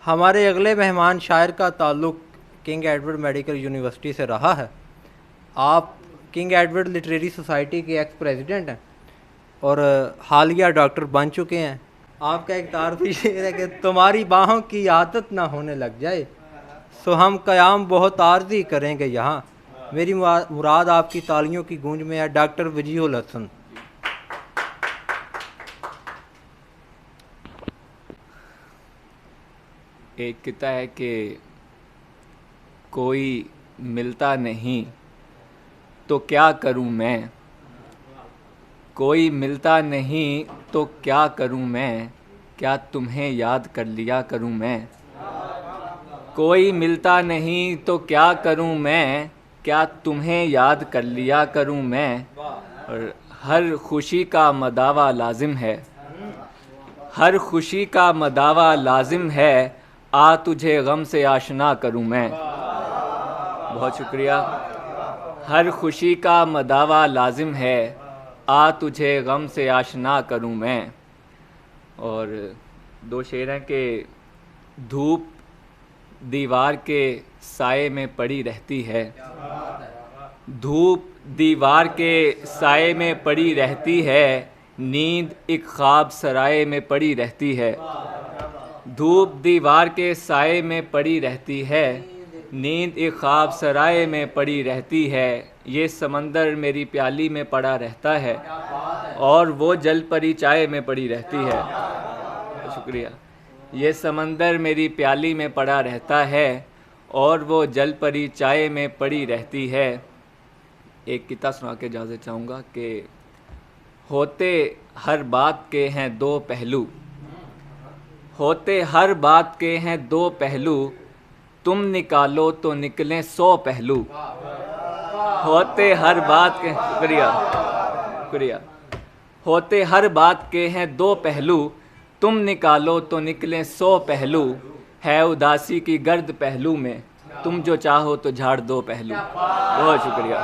हमारे अगले मेहमान शायर का ताल्लुक़ किंग एडवर्ड मेडिकल यूनिवर्सिटी से रहा है। आप किंग एडवर्ड लिटरेरी सोसाइटी के एक्स प्रेसिडेंट हैं और हालिया डॉक्टर बन चुके हैं। आपका एक तारफ़ी शेर है कि तुम्हारी बाहों की आदत ना होने लग जाए सो हम क़याम बहुत आर्ज़ी करेंगे यहाँ। मेरी मुराद आपकी तालियों की गूंज में है। डॉक्टर वजीहुल हसन। एक कहता है कि कोई मिलता नहीं तो क्या करूं मैं, कोई मिलता नहीं तो क्या करूं मैं, क्या तुम्हें याद कर लिया करूं मैं। कोई मिलता नहीं तो क्या करूं मैं, क्या तुम्हें याद कर लिया करूं मैं। और हर खुशी का मदावा लाजिम है, हर खुशी का मदावा लाजिम है, आ तुझे गम से आशना करूं मैं। बहुत शुक्रिया। हर खुशी का मदावा लाजिम है, आ तुझे गम से आशना करूं मैं। और दो शेर हैं कि धूप दीवार के साए में पड़ी रहती है, धूप दीवार के साए में पड़ी रहती है, नींद एक ख्वाब सराय में पड़ी रहती है। धूप दीवार के साए में पड़ी रहती है, नींद एक ख्वाब सराय में पड़ी रहती है। ये समंदर मेरी प्याली में पड़ा रहता है और वो जल परी चाय में पड़ी रहती है। शुक्रिया। ये समंदर मेरी प्याली में पड़ा रहता है और वो जल परी चाय में पड़ी रहती है। एक किस्सा सुना के इजाज़त चाहूँगा कि होते हर बात के हैं दो पहलू, होते हर बात के हैं दो पहलू, तुम निकालो तो निकलें 100 पहलू। होते हर बात के शुक्रिया शुक्रिया होते हर बात के हैं दो पहलू, तुम निकालो तो निकलें 100 पहलू। है उदासी की गर्द पहलू में, तुम जो चाहो तो झाड़ दो पहलू। बहुत शुक्रिया।